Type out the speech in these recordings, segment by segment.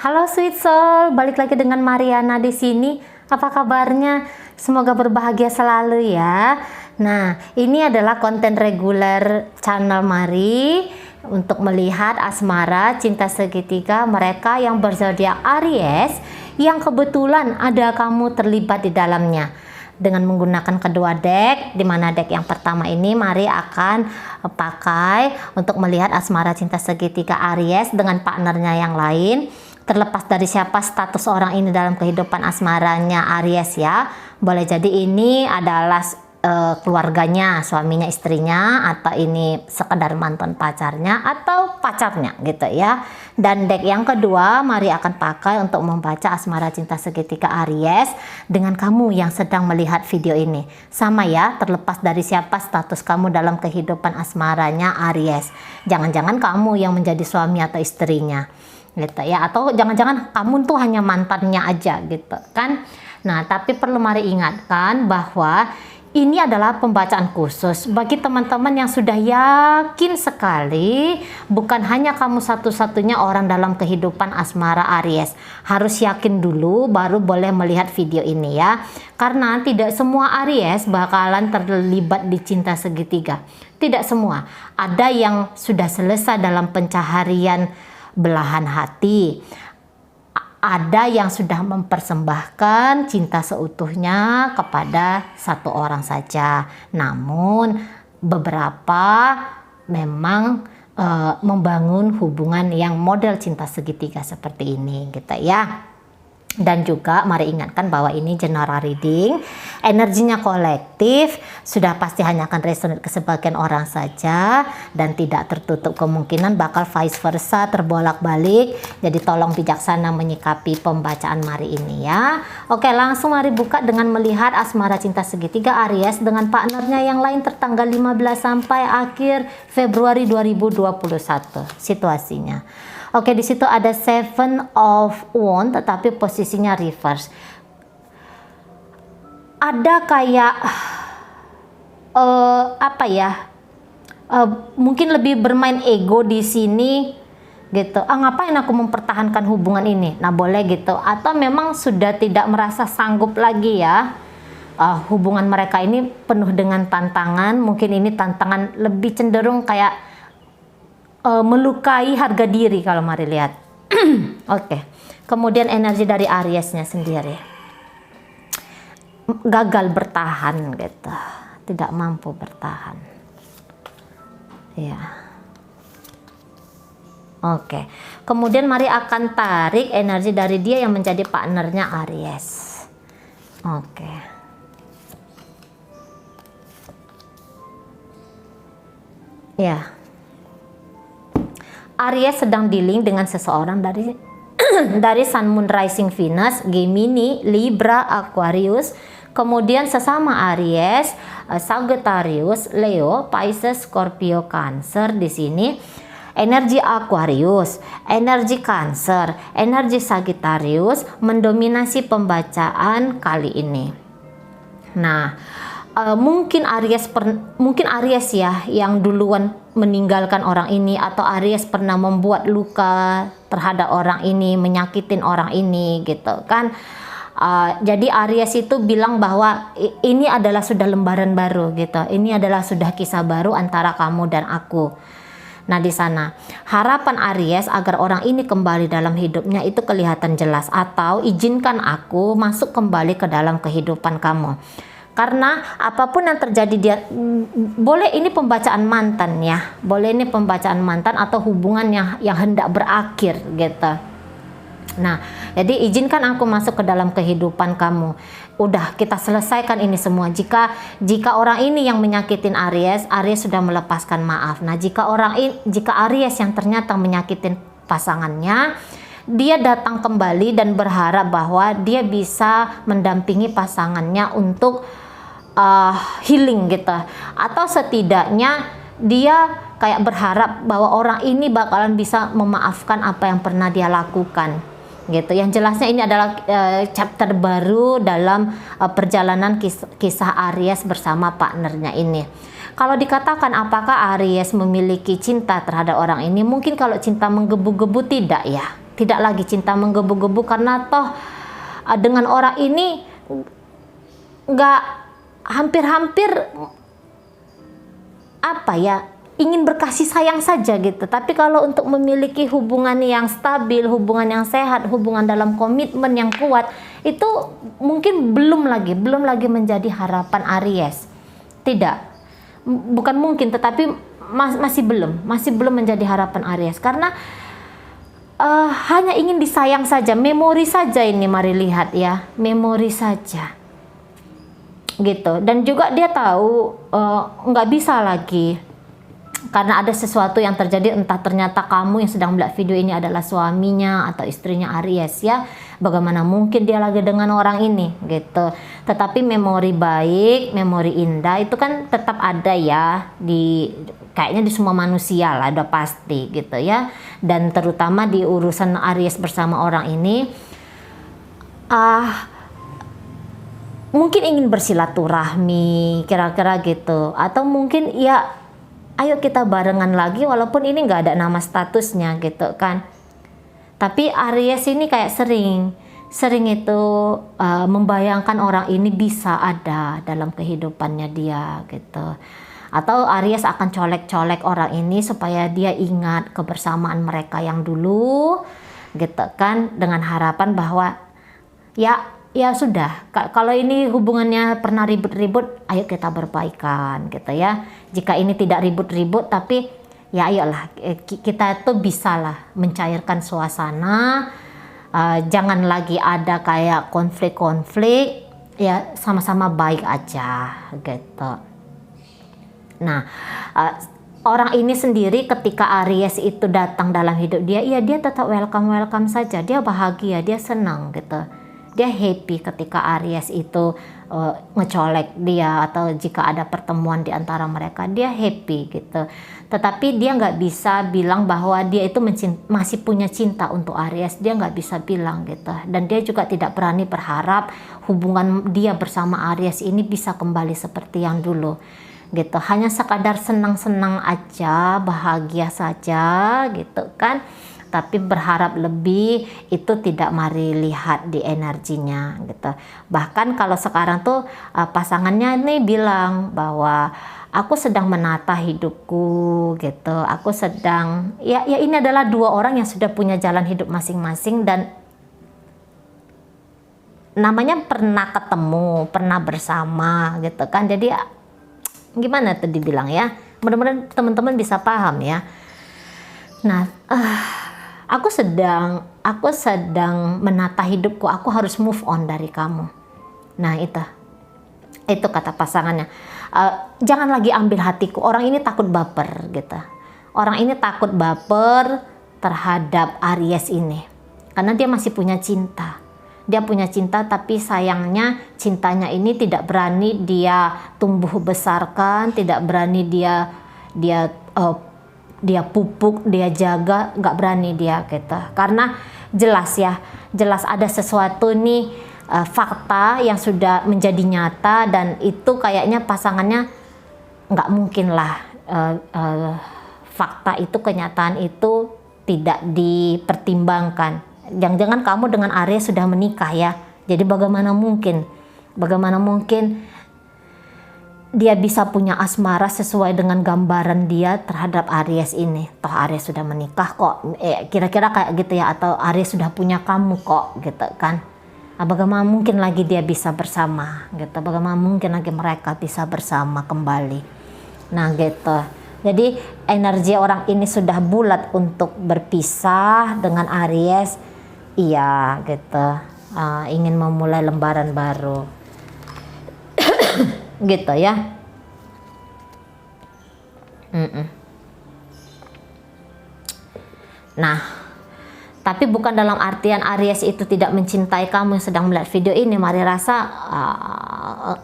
Halo Sweet Soul, balik lagi dengan Mariana di sini. Apa kabarnya? Semoga berbahagia selalu ya. Nah, ini adalah konten reguler channel Mari untuk melihat asmara cinta segitiga mereka yang berzodiak Aries yang kebetulan ada kamu terlibat di dalamnya. Dengan menggunakan kedua deck, di mana deck yang pertama ini Mari akan pakai untuk melihat asmara cinta segitiga Aries dengan partnernya yang lain. Terlepas dari siapa status orang ini dalam kehidupan asmaranya Aries ya, boleh jadi ini adalah keluarganya, suaminya, istrinya, atau ini sekedar mantan pacarnya atau pacarnya gitu ya. Dan deck yang kedua Mari akan pakai untuk membaca asmara cinta segitiga Aries dengan kamu yang sedang melihat video ini. Sama ya, terlepas dari siapa status kamu dalam kehidupan asmaranya Aries. Jangan-jangan kamu yang menjadi suami atau istrinya gitu ya, atau jangan-jangan kamu tuh hanya mantannya aja gitu kan. Nah, tapi perlu Mari ingatkan bahwa ini adalah pembacaan khusus bagi teman-teman yang sudah yakin sekali bukan hanya kamu satu-satunya orang dalam kehidupan asmara Aries. Harus yakin dulu baru boleh melihat video ini ya. Karena tidak semua Aries bakalan terlibat di cinta segitiga. Tidak semua. Ada yang sudah selesai dalam pencaharian belahan hati. Ada yang sudah mempersembahkan cinta seutuhnya kepada satu orang saja. Namun beberapa memang membangun hubungan yang model cinta segitiga seperti ini gitu ya. Dan juga Mari ingatkan bahwa ini general reading, energinya kolektif, sudah pasti hanya akan resonate ke sebagian orang saja dan tidak tertutup kemungkinan bakal vice versa terbolak-balik. Jadi tolong bijaksana menyikapi pembacaan Mari ini ya. Oke, langsung Mari buka dengan melihat asmara cinta segitiga Aries dengan partnernya yang lain tertanggal 15 sampai akhir Februari 2021 situasinya. Oke, di situ ada Seven of Wands tetapi posisinya reverse. Ada kayak apa ya? Mungkin lebih bermain ego di sini gitu. Ngapain aku mempertahankan hubungan ini? Nah, boleh gitu. Atau memang sudah tidak merasa sanggup lagi ya. Hubungan mereka ini penuh dengan tantangan. Mungkin ini tantangan lebih cenderung kayak melukai harga diri kalau Mari lihat. Oke. Kemudian energi dari Ariesnya sendiri. Gagal bertahan gitu. Tidak mampu bertahan. Ya. Oke. Kemudian Mari akan tarik energi dari dia yang menjadi partnernya Aries. Oke. Ya. Aries sedang dealing dengan seseorang dari dari Sun, Moon, Rising, Venus, Gemini, Libra, Aquarius, kemudian sesama Aries, Sagittarius, Leo, Pisces, Scorpio, Cancer di sini. Energi Aquarius, energi Cancer, energi Sagittarius mendominasi pembacaan kali ini. Nah, mungkin Aries ya yang duluan meninggalkan orang ini, atau Aries pernah membuat luka terhadap orang ini, menyakitin orang ini gitu kan. Jadi Aries itu bilang bahwa ini adalah sudah lembaran baru gitu. Ini adalah sudah kisah baru antara kamu dan aku. Nah, di sana harapan Aries agar orang ini kembali dalam hidupnya itu kelihatan jelas, atau izinkan aku masuk kembali ke dalam kehidupan kamu. Karena apapun yang terjadi dia boleh ini pembacaan mantan ya, boleh ini pembacaan mantan atau hubungan yang hendak berakhir gitu. Nah, jadi izinkan aku masuk ke dalam kehidupan kamu. Udah, kita selesaikan ini semua. Jika orang ini yang menyakitin Aries sudah melepaskan maaf. Nah, jika Aries yang ternyata menyakitin pasangannya, dia datang kembali dan berharap bahwa dia bisa mendampingi pasangannya untuk healing gitu, atau setidaknya dia kayak berharap bahwa orang ini bakalan bisa memaafkan apa yang pernah dia lakukan gitu. Yang jelasnya ini adalah chapter baru dalam perjalanan kisah Aries bersama partnernya ini. Kalau dikatakan apakah Aries memiliki cinta terhadap orang ini, mungkin kalau cinta menggebu-gebu tidak ya. tidak lagi cinta menggebu-gebu, karena toh dengan orang ini nggak, hampir-hampir apa ya, ingin berkasih sayang saja gitu. Tapi kalau untuk memiliki hubungan yang stabil, hubungan yang sehat, hubungan dalam komitmen yang kuat, itu mungkin belum lagi menjadi harapan Aries. Tidak, bukan mungkin, tetapi masih belum menjadi harapan Aries, karena hanya ingin disayang saja, memori saja ini. Mari lihat ya, memori saja gitu. Dan juga dia tahu nggak bisa lagi, karena ada sesuatu yang terjadi. Entah ternyata kamu yang sedang melihat video ini adalah suaminya atau istrinya Aries ya. Bagaimana mungkin dia lagi dengan orang ini gitu. Tetapi memori baik, memori indah itu kan tetap ada ya, kayaknya di semua manusia lah, udah pasti gitu ya. Dan terutama di urusan Aries bersama orang ini, mungkin ingin bersilaturahmi kira-kira gitu, atau mungkin ya ayo kita barengan lagi, walaupun ini nggak ada nama statusnya gitu kan. Tapi Aries ini kayak sering itu membayangkan orang ini bisa ada dalam kehidupannya dia gitu. Atau Aries akan colek-colek orang ini supaya dia ingat kebersamaan mereka yang dulu gitu kan, dengan harapan bahwa ya sudah, kalau ini hubungannya pernah ribut-ribut, ayo kita berbaikan gitu ya. Jika ini tidak ribut-ribut, tapi ya ayolah kita tuh bisa lah mencairkan suasana. Jangan lagi ada kayak konflik-konflik, ya sama-sama baik aja gitu. Nah, orang ini sendiri ketika Aries itu datang dalam hidup dia, ya dia tetap welcome saja, dia bahagia, dia senang gitu. Dia happy ketika Aries itu ngecolek dia, atau jika ada pertemuan di antara mereka, dia happy gitu. Tetapi dia nggak bisa bilang bahwa dia itu masih punya cinta untuk Aries, dia nggak bisa bilang gitu. Dan dia juga tidak berani berharap hubungan dia bersama Aries ini bisa kembali seperti yang dulu gitu. Hanya sekadar senang-senang aja, bahagia saja gitu kan. Tapi berharap lebih itu tidak Mari lihat di energinya gitu. Bahkan kalau sekarang tuh pasangannya nih bilang bahwa aku sedang menata hidupku gitu. Aku sedang ya ini adalah dua orang yang sudah punya jalan hidup masing-masing, dan namanya pernah ketemu, pernah bersama gitu kan. Jadi gimana tuh dibilang ya, mudah-mudahan teman-teman bisa paham ya. Nah, aku sedang menata hidupku, aku harus move on dari kamu. Nah itu kata pasangannya. Jangan lagi ambil hatiku, orang ini takut baper gitu. Orang ini takut baper terhadap Aries ini, karena dia masih punya cinta. Dia punya cinta, tapi sayangnya cintanya ini tidak berani dia tumbuh besarkan, tidak berani dia pupuk, dia jaga, nggak berani dia gitu. Karena jelas ada sesuatu nih, fakta yang sudah menjadi nyata, dan itu kayaknya pasangannya nggak mungkin lah fakta itu, kenyataan itu tidak dipertimbangkan. Jangan-jangan kamu dengan Aries sudah menikah ya. Jadi bagaimana mungkin dia bisa punya asmara sesuai dengan gambaran dia terhadap Aries ini. Toh Aries sudah menikah kok, kira-kira kayak gitu ya. Atau Aries sudah punya kamu kok gitu kan. Bagaimana mungkin lagi dia bisa bersama gitu, bagaimana mungkin lagi mereka bisa bersama kembali. Nah gitu. Jadi energi orang ini sudah bulat untuk berpisah dengan Aries. Iya gitu, ingin memulai lembaran baru gitu ya. Nah, tapi bukan dalam artian Aries itu tidak mencintai kamu yang sedang melihat video ini. Mari rasa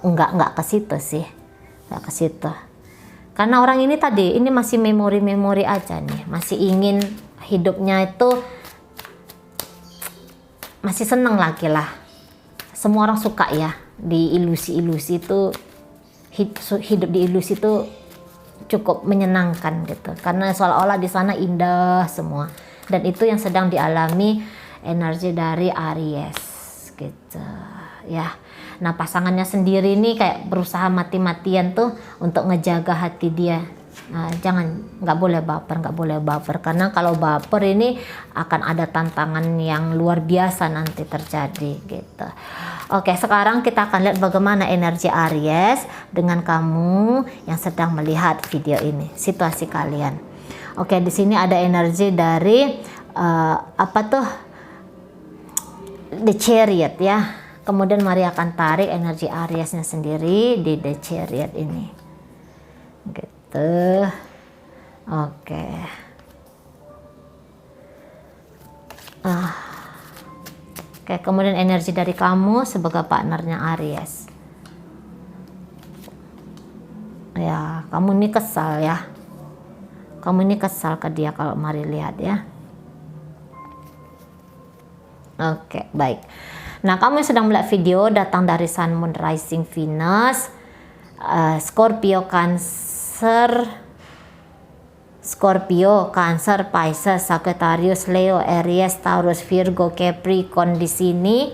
enggak ke situ sih, enggak ke situ. Karena orang ini ini masih memori aja nih, masih ingin hidupnya itu masih seneng lagi lah. Semua orang suka ya di ilusi-ilusi itu, hidup di ilusi itu cukup menyenangkan gitu, karena seolah-olah di sana indah semua. Dan itu yang sedang dialami energi dari Aries gitu ya. Nah pasangannya sendiri nih kayak berusaha mati-matian tuh untuk ngejaga hati dia. Nah, nggak boleh baper, karena kalau baper ini akan ada tantangan yang luar biasa nanti terjadi gitu. Oke, sekarang kita akan lihat bagaimana energi Aries dengan kamu yang sedang melihat video ini, situasi kalian. Oke, di sini ada energi dari apa tuh, The Chariot ya. Kemudian Mari akan tarik energi Ariesnya sendiri di The Chariot ini gitu. Oke. Oke, kemudian energi dari kamu sebagai partnernya Aries. Ya, kamu ini kesal ya. Kamu ini kesal ke dia kalau Mari lihat ya. Oke, baik. Nah, kamu yang sedang melihat video datang dari Sun, Moon, Rising, Venus, Scorpio, Cancer, Pisces, Sagittarius, Leo, Aries, Taurus, Virgo, Capricorn di sini.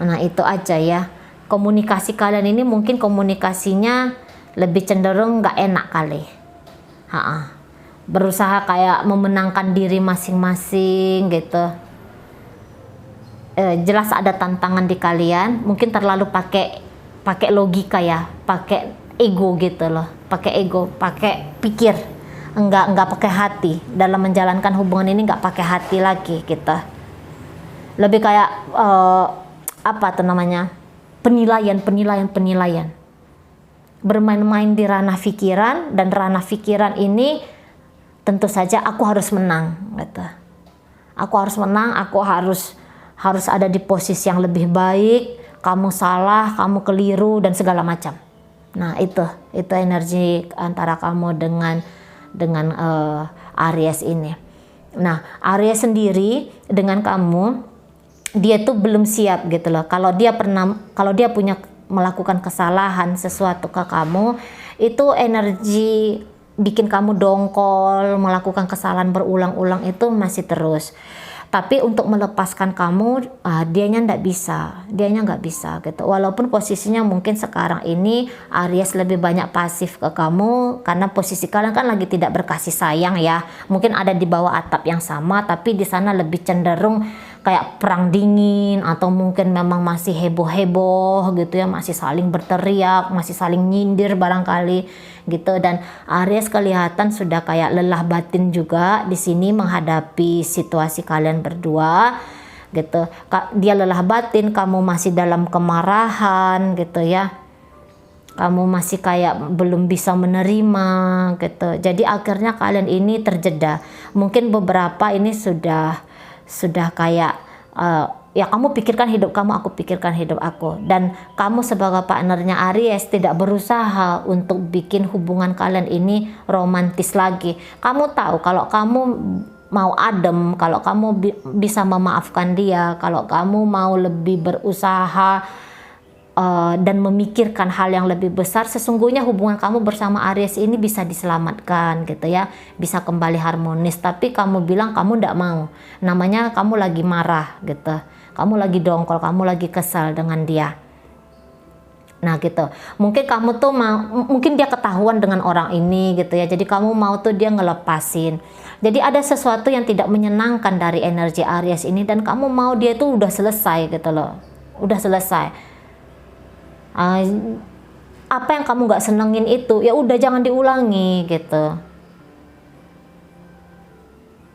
Nah, itu aja ya. Komunikasi kalian ini mungkin komunikasinya lebih cenderung nggak enak kali. Berusaha kayak memenangkan diri masing-masing gitu. Jelas ada tantangan di kalian, mungkin terlalu pakai logika ya, pakai ego gitu loh, pakai pikir, enggak pakai hati dalam menjalankan hubungan ini, enggak pakai hati lagi gitu. Lebih kayak apa tuh namanya, penilaian, bermain-main di ranah pikiran, dan ranah pikiran ini tentu saja aku harus menang gitu. Aku harus menang, aku harus ada di posisi yang lebih baik, kamu salah, kamu keliru, dan segala macam. Nah itu energi antara kamu dengan Aries ini. Nah Aries sendiri dengan kamu, dia tuh belum siap gitu loh. Kalau dia punya melakukan kesalahan sesuatu ke kamu, itu energi bikin kamu dongkol, melakukan kesalahan berulang-ulang itu masih terus. Tapi untuk melepaskan kamu, dianya nggak bisa gitu. Walaupun posisinya mungkin sekarang ini Aries lebih banyak pasif ke kamu, karena posisi kalian kan lagi tidak berkasih sayang ya. Mungkin ada di bawah atap yang sama, tapi di sana lebih cenderung kayak perang dingin, atau mungkin memang masih heboh-heboh gitu ya, masih saling berteriak, masih saling nyindir barangkali gitu. Dan Aries kelihatan sudah kayak lelah batin juga di sini menghadapi situasi kalian berdua gitu. Dia lelah batin, kamu masih dalam kemarahan gitu ya, kamu masih kayak belum bisa menerima gitu. Jadi akhirnya kalian ini terjeda. Mungkin beberapa ini sudah kayak ya kamu pikirkan hidup kamu, aku pikirkan hidup aku, dan kamu sebagai partnernya Aries tidak berusaha untuk bikin hubungan kalian ini romantis lagi. Kamu tahu kalau kamu mau adem, kalau kamu bisa memaafkan dia, kalau kamu mau lebih berusaha dan memikirkan hal yang lebih besar, sesungguhnya hubungan kamu bersama Aries ini bisa diselamatkan gitu ya, bisa kembali harmonis. Tapi kamu bilang kamu tidak mau, namanya kamu lagi marah gitu, kamu lagi dongkol, kamu lagi kesal dengan dia. Nah gitu, mungkin kamu tuh mungkin dia ketahuan dengan orang ini gitu ya, jadi kamu mau tuh dia ngelepasin. Jadi ada sesuatu yang tidak menyenangkan dari energi Aries ini, dan kamu mau dia tuh udah selesai gitu loh, udah selesai. Apa yang kamu gak senengin itu ya udah jangan diulangi gitu.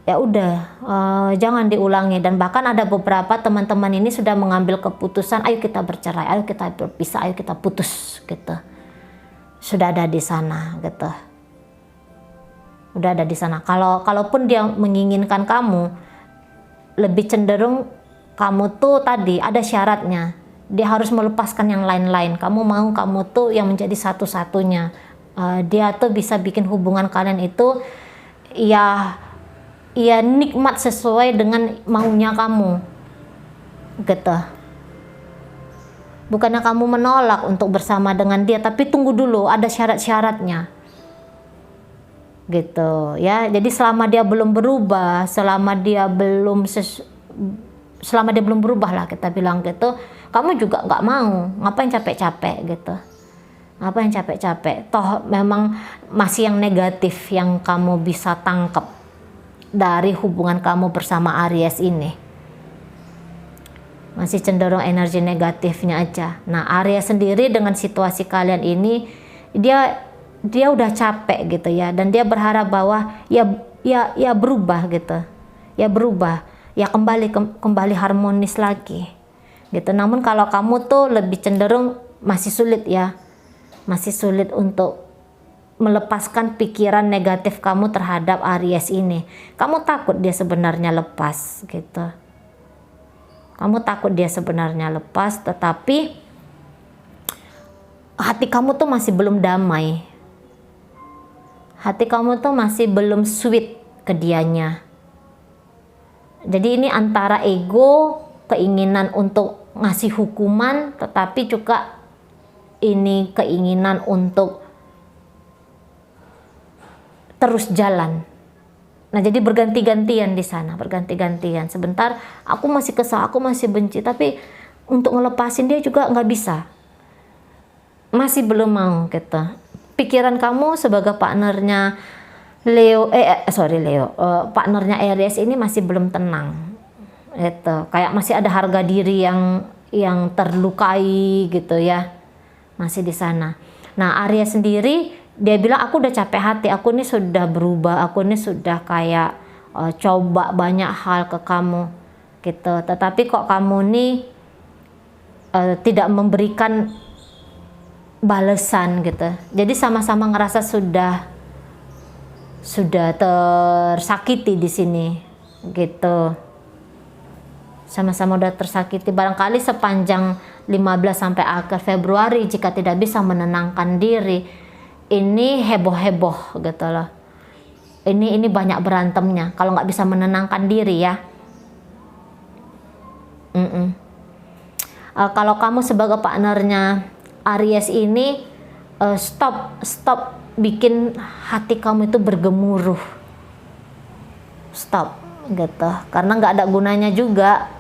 Ya udah jangan diulangi. Dan bahkan ada beberapa teman-teman ini sudah mengambil keputusan, ayo kita bercerai, ayo kita berpisah, ayo kita putus gitu. Sudah ada di sana gitu. Udah ada di sana. Kalaupun dia menginginkan kamu, lebih cenderung kamu tuh tadi ada syaratnya. Dia harus melepaskan yang lain-lain. Kamu mau kamu tuh yang menjadi satu-satunya. Dia tuh bisa bikin hubungan kalian itu ya nikmat sesuai dengan maunya kamu gitu. Bukannya kamu menolak untuk bersama dengan dia, tapi tunggu dulu, ada syarat-syaratnya. gitu ya. Jadi selama dia belum berubah, selama dia belum berubah lah kita bilang gitu, kamu juga nggak mau, ngapain capek-capek gitu, ngapain capek-capek, toh memang masih yang negatif yang kamu bisa tangkap dari hubungan kamu bersama Aries ini, masih cenderung energi negatifnya aja. Nah, Aries sendiri dengan situasi kalian ini, dia udah capek gitu ya, dan dia berharap bahwa ya berubah gitu, ya berubah, ya kembali harmonis lagi gitu. Namun kalau kamu tuh lebih cenderung masih sulit ya, masih sulit untuk melepaskan pikiran negatif kamu terhadap Aries ini. Kamu takut dia sebenarnya lepas gitu, kamu takut dia sebenarnya lepas, tetapi hati kamu tuh masih belum damai. Hati kamu tuh masih belum sweet ke dianya. Jadi ini antara ego, keinginan untuk ngasih hukuman, tetapi juga ini keinginan untuk terus jalan. Nah, jadi berganti-gantian di sana, berganti-gantian. Sebentar aku masih kesal, aku masih benci, tapi untuk ngelepasin dia juga nggak bisa. Masih belum mau gitu. Pikiran kamu sebagai partnernya partnernya Aries ini masih belum tenang. Gitu. Kayak masih ada harga diri yang terlukai gitu ya. Masih di sana. Nah, Aries sendiri dia bilang, aku udah capek hati, aku ini sudah berubah, aku ini sudah kayak coba banyak hal ke kamu gitu. Tetapi kok kamu nih tidak memberikan balasan gitu. Jadi sama-sama ngerasa sudah tersakiti di sini gitu. Sama-sama udah tersakiti. Barangkali sepanjang 15 sampai akhir Februari jika tidak bisa menenangkan diri, ini heboh-heboh gitu loh. Ini banyak berantemnya kalau nggak bisa menenangkan diri ya. Kalau kamu sebagai partnernya Aries ini, stop bikin hati kamu itu bergemuruh, stop gitu, karena nggak ada gunanya juga,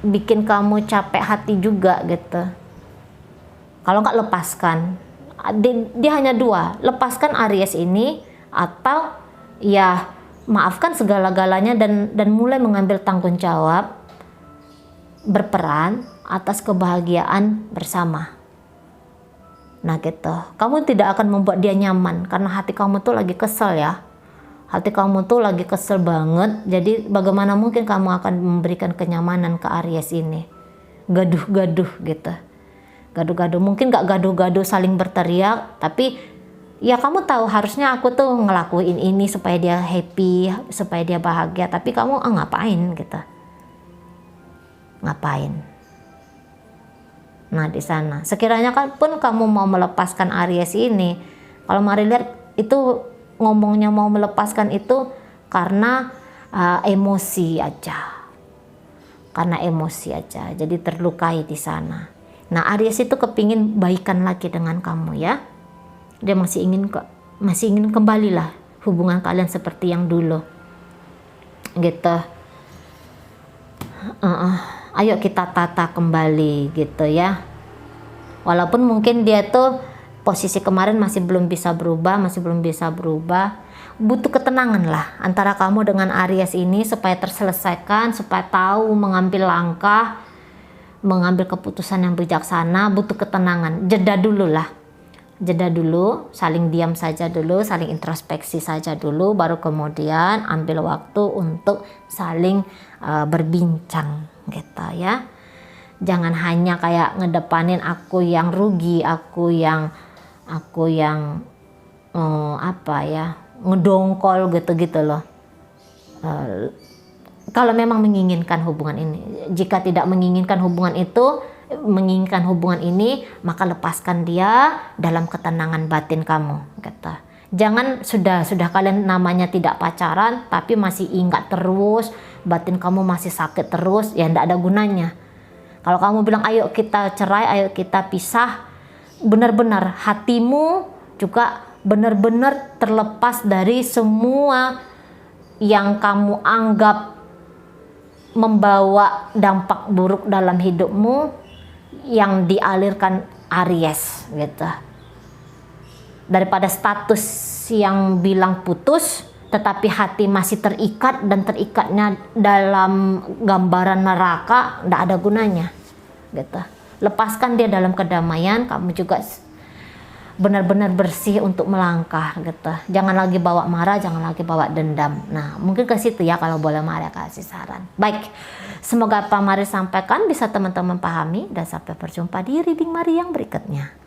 bikin kamu capek hati juga gitu. Kalau nggak lepaskan, dia hanya dua, lepaskan Aries ini atau ya maafkan segala-galanya dan mulai mengambil tanggung jawab, berperan atas kebahagiaan bersama. Nah gitu, kamu tidak akan membuat dia nyaman karena hati kamu tuh lagi kesel ya. Hati kamu tuh lagi kesel banget, jadi bagaimana mungkin kamu akan memberikan kenyamanan ke Aries ini? Gaduh-gaduh gitu. Gaduh-gaduh, mungkin gak gaduh-gaduh saling berteriak, tapi ya kamu tahu harusnya aku tuh ngelakuin ini supaya dia happy, supaya dia bahagia, tapi kamu ngapain gitu. Ngapain? Nah di sana, sekiranya kan pun kamu mau melepaskan Aries ini, kalau Mari lihat itu ngomongnya mau melepaskan itu karena emosi aja, karena emosi aja, jadi terlukai di sana. Nah Aries itu kepingin baikan lagi dengan kamu ya, dia masih ingin kembali lah hubungan kalian seperti yang dulu, gitu. Ayo kita tata kembali gitu ya. Walaupun mungkin dia tuh posisi kemarin masih belum bisa berubah, butuh ketenangan lah antara kamu dengan Aries ini supaya terselesaikan, supaya tahu mengambil langkah, mengambil keputusan yang bijaksana. Butuh ketenangan, jeda dulu lah, jeda dulu, saling diam saja dulu, saling introspeksi saja dulu, baru kemudian ambil waktu untuk saling berbincang gitu ya. Jangan hanya kayak ngedepanin aku yang rugi, aku yang ngedongkol gitu loh. Kalau memang menginginkan hubungan ini, jika tidak menginginkan hubungan ini, maka lepaskan dia dalam ketenangan batin kamu gitu. Jangan sudah kalian namanya tidak pacaran tapi masih ingat terus, batin kamu masih sakit terus, ya enggak ada gunanya. Kalau kamu bilang ayo kita cerai, ayo kita pisah, benar-benar hatimu juga benar-benar terlepas dari semua yang kamu anggap membawa dampak buruk dalam hidupmu yang dialirkan Aries gitu. Daripada status yang bilang putus tetapi hati masih terikat, dan terikatnya dalam gambaran neraka, tidak ada gunanya gitu. Lepaskan dia dalam kedamaian, kamu juga benar-benar bersih untuk melangkah gitu. Jangan lagi bawa marah, jangan lagi bawa dendam. Nah, mungkin ke situ ya kalau boleh Maria kasih saran. Baik, semoga apa Mari sampaikan bisa teman-teman pahami, dan sampai berjumpa di reading Mari yang berikutnya.